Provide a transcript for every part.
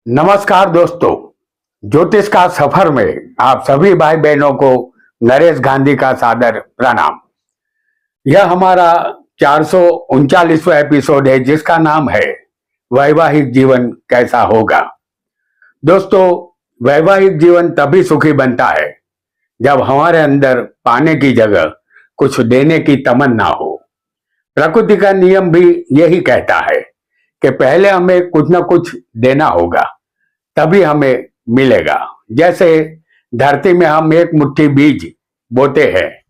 नमस्कार दोस्तों, ज्योतिष का सफर में आप सभी भाई बहनों को नरेश गांधी का सादर प्रणाम। यह हमारा 439वां एपिसोड है जिसका नाम है वैवाहिक जीवन कैसा होगा। दोस्तों, वैवाहिक जीवन तभी सुखी बनता है जब हमारे अंदर पाने की जगह कुछ देने की तमन्ना हो। प्रकृति का नियम भी यही कहता है कि पहले हमें कुछ न कुछ देना होगा, तभी हमें मिलेगा। जैसे धरती में हम एक मुट्ठी बीज बोते हैं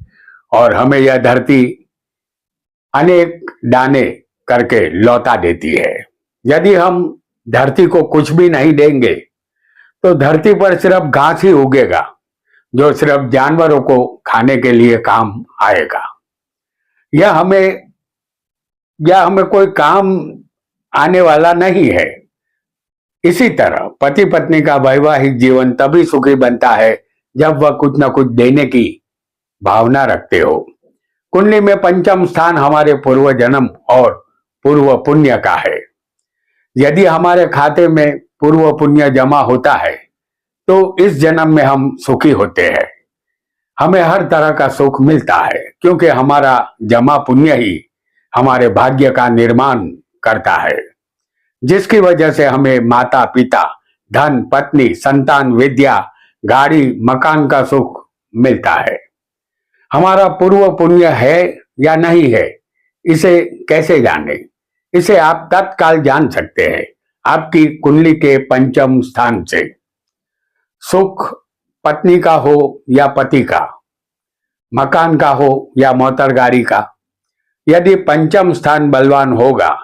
और हमें यह धरती अनेक दाने करके लौटा देती है। यदि हम धरती को कुछ भी नहीं देंगे तो धरती पर सिर्फ घास ही उगेगा जो सिर्फ जानवरों को खाने के लिए काम आएगा। यह हमें कोई काम आने वाला नहीं है। इसी तरह पति पत्नी का वैवाहिक जीवन तभी सुखी बनता है जब वह कुछ न कुछ देने की भावना रखते हो। कुंडली में पंचम स्थान हमारे पूर्व जन्म और पूर्व पुण्य का है। यदि हमारे खाते में पूर्व पुण्य जमा होता है तो इस जन्म में हम सुखी होते हैं। हमें हर तरह का सुख मिलता है क्योंकि हमारा जमा पुण्य ही हमारे भाग्य का निर्माण करता है, जिसकी वजह से हमें माता पिता, धन, पत्नी, संतान, विद्या, गाड़ी, मकान का सुख मिलता है। हमारा पूर्व पुण्य है या नहीं है, इसे कैसे जाने? इसे आप तत्काल जान सकते हैं आपकी कुंडली के पंचम स्थान से। सुख पत्नी का हो या पति का, मकान का हो या मोटर गाड़ी का, यदि पंचम स्थान बलवान होगा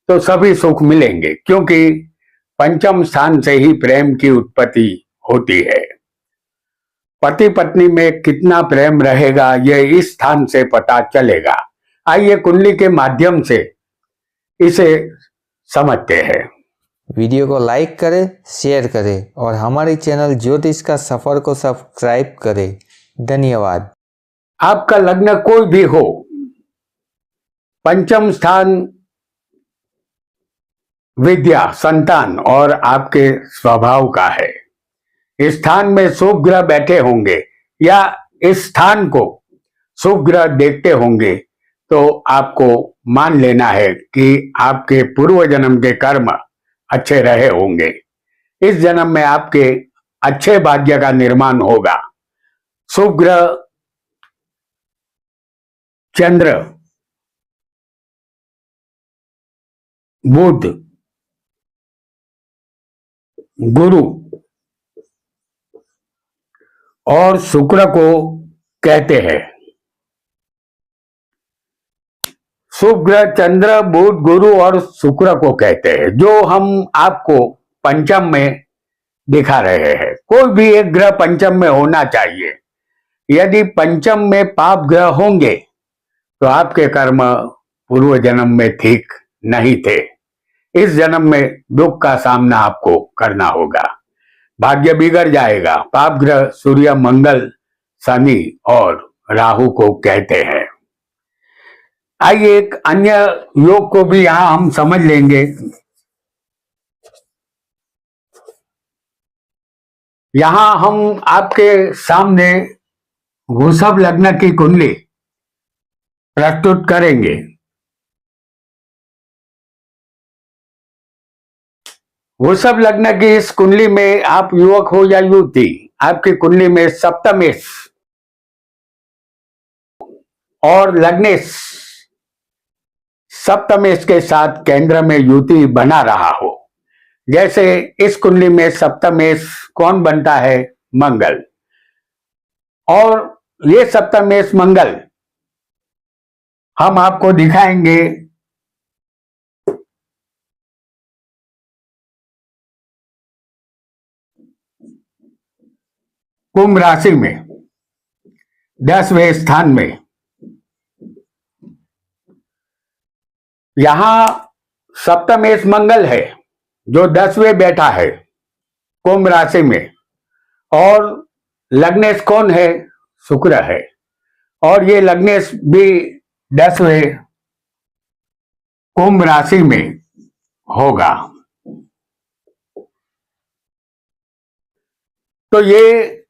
तो सभी सुख मिलेंगे, क्योंकि पंचम स्थान से ही प्रेम की उत्पत्ति होती है। पति पत्नी में कितना प्रेम रहेगा यह इस स्थान से पता चलेगा। आइए कुंडली के माध्यम से इसे समझते हैं। वीडियो को लाइक करें, शेयर करें और हमारे चैनल ज्योतिष का सफर को सब्सक्राइब करें। धन्यवाद। आपका लग्न कोई भी हो, पंचम स्थान विद्या, संतान और आपके स्वभाव का है। इस स्थान में शुभ ग्रह बैठे होंगे या इस स्थान को शुभ ग्रह देखते होंगे तो आपको मान लेना है कि आपके पूर्व जन्म के कर्म अच्छे रहे होंगे। इस जन्म में आपके अच्छे भाग्य का निर्माण होगा। शुभ ग्रह चंद्र, बुध, गुरु और शुक्र को कहते हैं। शुभ ग्रह चंद्र, बुध, गुरु और शुक्र को कहते हैं, जो हम आपको पंचम में दिखा रहे हैं। कोई भी एक ग्रह पंचम में होना चाहिए। यदि पंचम में पाप ग्रह होंगे तो आपके कर्म पूर्व जन्म में ठीक नहीं थे। इस जन्म में दुख का सामना आपको करना होगा। भाग्य बिगड़ जाएगा। पाप ग्रह सूर्य, मंगल, शनि और राहु को कहते हैं। आइए एक अन्य योग को भी यहां हम समझ लेंगे। यहां हम आपके सामने वृषभ लग्न की कुंडली प्रस्तुत करेंगे। वृषभ लग्न की इस कुंडली में आप युवक हो या युवती, आपकी कुंडली में सप्तमेश और लग्नेश सप्तमेश के साथ केंद्र में युति बना रहा हो। जैसे इस कुंडली में सप्तमेश कौन बनता है? मंगल। और ये सप्तमेश मंगल हम आपको दिखाएंगे कुंभ राशि में 10वें स्थान में। यहां सप्तमेश मंगल है जो 10वें बैठा है कुंभ राशि में, और लग्नेश कौन है? शुक्र है। और ये लग्नेश भी 10वें कुंभ राशि में होगा। तो ये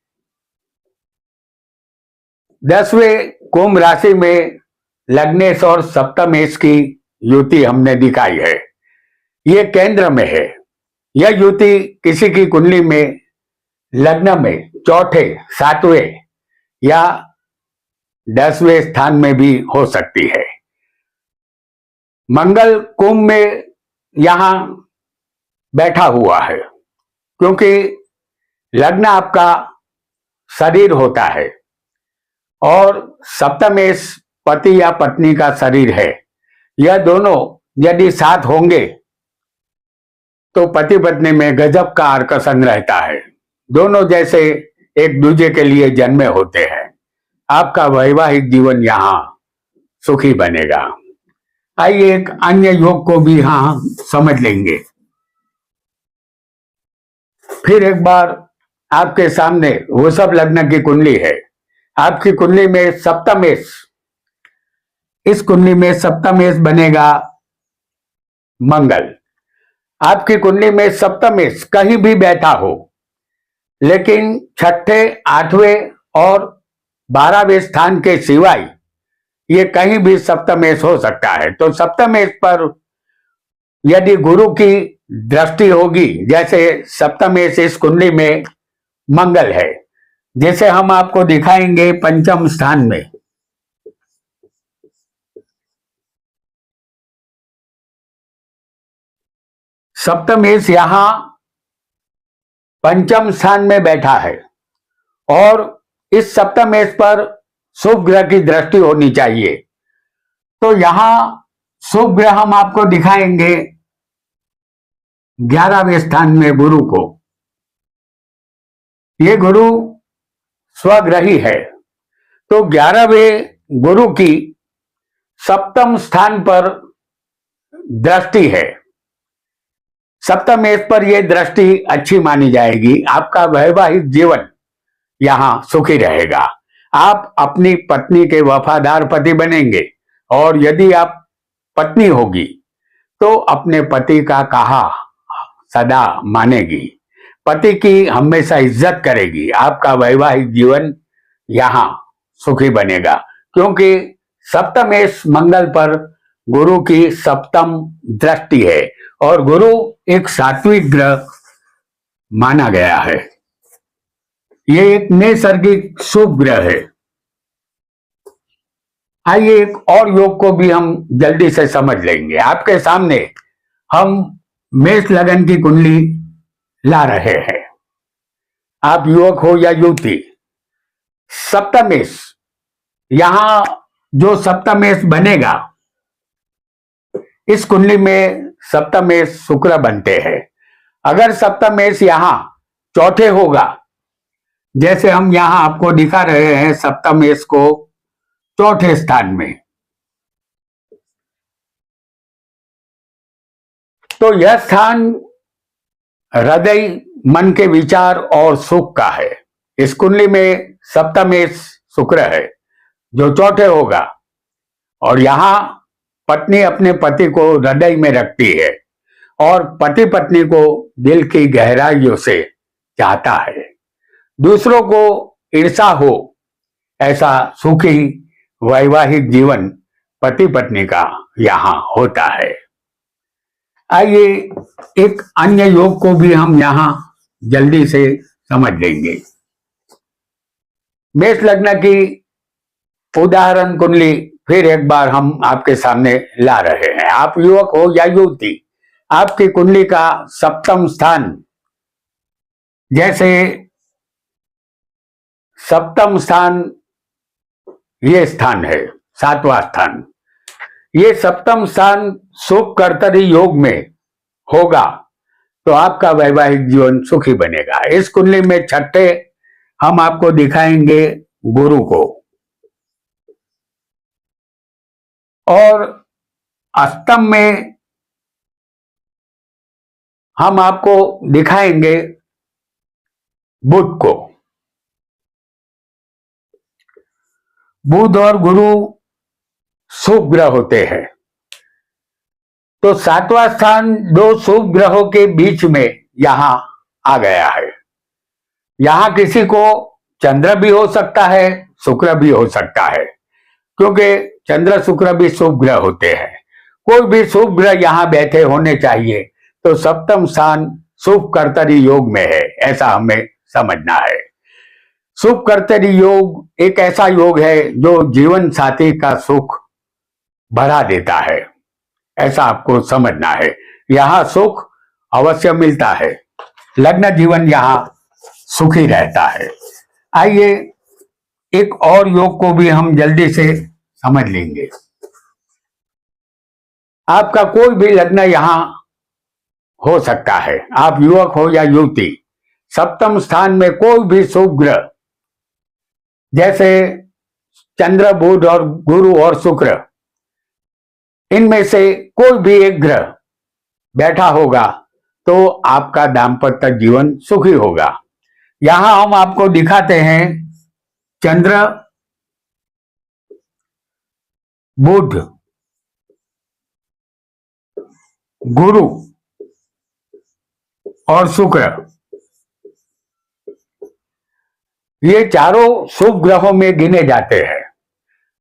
10वें कुंभ राशि में लग्नेश और सप्तमेश की युति हमने दिखाई है। ये केंद्र में है। यह युति किसी की कुंडली में लग्न में चौथे, 7वें या 10वें स्थान में भी हो सकती है। मंगल कुंभ में यहां बैठा हुआ है, क्योंकि लग्न आपका शरीर होता है और सप्तमेश पति या पत्नी का शरीर है। यह दोनों यदि साथ होंगे तो पति पत्नी में गजब का आकर्षण रहता है। दोनों जैसे एक दूसरे के लिए जन्मे होते हैं। आपका वैवाहिक जीवन यहाँ सुखी बनेगा। आइए एक अन्य योग को भी यहाँ समझ लेंगे। फिर एक बार आपके सामने वृषभ लग्न की कुंडली है। आपकी कुंडली में सप्तमेश, इस कुंडली में सप्तमेश बनेगा मंगल। आपकी कुंडली में सप्तमेश कहीं भी बैठा हो, लेकिन छठे, 8वें और 12वें स्थान के सिवाय ये कहीं भी सप्तमेश हो सकता है। तो सप्तमेश पर यदि गुरु की दृष्टि होगी, जैसे सप्तमेश इस कुंडली में मंगल है, जिसे हम आपको दिखाएंगे पंचम स्थान में। सप्तमेश यहां पंचम स्थान में बैठा है और इस सप्तमेश पर शुभ ग्रह की दृष्टि होनी चाहिए। तो यहां शुभ ग्रह हम आपको दिखाएंगे 11वें स्थान में गुरु को। ये गुरु स्वग्रही है, तो 11वें गुरु की सप्तम स्थान पर दृष्टि है। सप्तमेश पर यह दृष्टि अच्छी मानी जाएगी। आपका वैवाहिक जीवन यहां सुखी रहेगा। आप अपनी पत्नी के वफादार पति बनेंगे और यदि आप पत्नी होगी तो अपने पति का कहा सदा मानेगी, पति की हमेशा इज्जत करेगी। आपका वैवाहिक जीवन यहां सुखी बनेगा, क्योंकि सप्तमेश मंगल पर गुरु की सप्तम दृष्टि है और गुरु एक सात्विक ग्रह माना गया है। ये एक नैसर्गिक शुभ ग्रह है। आइए एक और योग को भी हम जल्दी से समझ लेंगे। आपके सामने हम मेष लगन की कुंडली ला रहे हैं। आप युवक हो या युवती, सप्तमेश, यहां जो सप्तमेश बनेगा, इस कुंडली में सप्तमेश शुक्र बनते हैं। अगर सप्तमेश यहां चौथे होगा, जैसे हम यहां आपको दिखा रहे हैं सप्तमेश को चौथे स्थान में, तो यह स्थान हृदय, मन के विचार और सुख का है। इस कुंडली में सप्तमेश शुक्र है जो चौथे होगा और यहां पत्नी अपने पति को हृदय में रखती है और पति पत्नी को दिल की गहराइयों से चाहता है। दूसरों को ईर्ष्या हो ऐसा सुखी वैवाहिक जीवन पति पत्नी का यहां होता है। आइए एक अन्य योग को भी हम यहां जल्दी से समझ लेंगे। मेष लग्न की उदाहरण कुंडली फिर एक बार हम आपके सामने ला रहे हैं। आप युवक हो या युवती, आपकी कुंडली का सप्तम स्थान, जैसे सप्तम स्थान ये स्थान है, 7वां स्थान, ये सप्तम स्थान सुख कर्तरी योग में होगा तो आपका वैवाहिक जीवन सुखी बनेगा। इस कुंडली में छठे हम आपको दिखाएंगे गुरु को और अष्टम में हम आपको दिखाएंगे बुध को। बुध और गुरु शुभ ग्रह होते हैं, तो 7वां स्थान दो शुभ ग्रहों के बीच में यहां आ गया है। यहाँ किसी को चंद्र भी हो सकता है, शुक्र भी हो सकता है, क्योंकि चंद्र शुक्र भी शुभ ग्रह होते हैं। कोई भी शुभ ग्रह यहाँ बैठे होने चाहिए, तो सप्तम स्थान शुभ कर्तरी योग में है, ऐसा हमें समझना है। शुभ कर्तरी योग एक ऐसा योग है जो जीवन साथी का सुख बढ़ा देता है, ऐसा आपको समझना है। यहाँ सुख अवश्य मिलता है, लग्न जीवन यहाँ सुखी रहता है। आइए एक और योग को भी हम जल्दी से समझ लेंगे। आपका कोई भी लग्न यहाँ हो सकता है, आप युवक हो या युवती। सप्तम स्थान में कोई भी शुभ ग्रह, जैसे चंद्र, बुध और गुरु और शुक्र, इनमें से कोई भी एक ग्रह बैठा होगा तो आपका दाम्पत्य जीवन सुखी होगा। यहां हम आपको दिखाते हैं चंद्र, बुध, गुरु और शुक्र, ये चारों शुभ ग्रहों में गिने जाते हैं।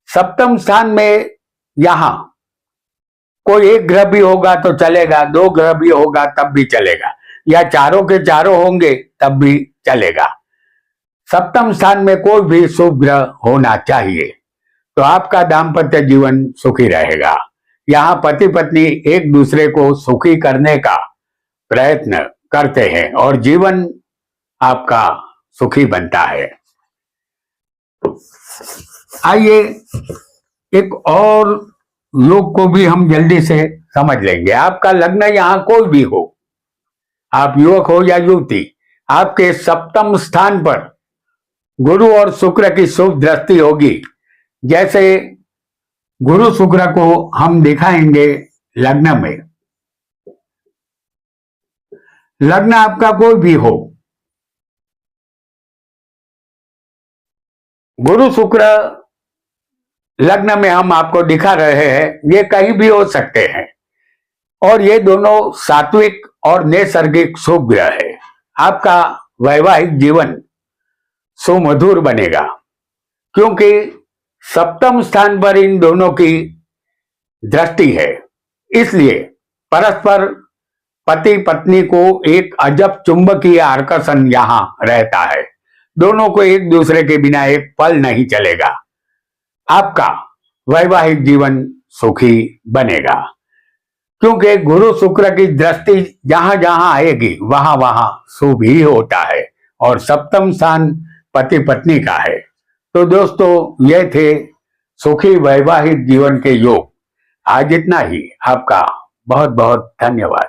सप्तम स्थान में यहां कोई एक ग्रह भी होगा तो चलेगा, दो ग्रह भी होगा तब भी चलेगा, या चारों के चारों होंगे तब भी चलेगा। सप्तम स्थान में कोई भी शुभ ग्रह होना चाहिए, तो आपका दाम्पत्य जीवन सुखी रहेगा। यहाँ पति पत्नी एक दूसरे को सुखी करने का प्रयत्न करते हैं और जीवन आपका सुखी बनता है। आइए एक और योग को भी हम जल्दी से समझ लेंगे। आपका लग्न यहाँ कोई भी हो, आप युवक हो या युवती, आपके सप्तम स्थान पर गुरु और शुक्र की शुभ दृष्टि होगी। जैसे गुरु शुक्र को हम दिखाएंगे लग्न में। लग्न आपका कोई भी हो, गुरु शुक्र लग्न में हम आपको दिखा रहे हैं, ये कहीं भी हो सकते हैं और ये दोनों सात्विक और नैसर्गिक शुभ ग्रह है। आपका वैवाहिक जीवन सुमधुर बनेगा, क्योंकि सप्तम स्थान पर इन दोनों की दृष्टि है। इसलिए परस्पर पति पत्नी को एक अजब चुंबकीय आकर्षण यहां रहता है। दोनों को एक दूसरे के बिना एक पल नहीं चलेगा। आपका वैवाहिक जीवन सुखी बनेगा, क्योंकि गुरु शुक्र की दृष्टि जहां जहां आएगी वहां वहां शुभ ही होता है और सप्तम स्थान पति पत्नी का है। तो दोस्तों, ये थे सुखी वैवाहिक जीवन के योग। आज इतना ही। आपका बहुत बहुत धन्यवाद।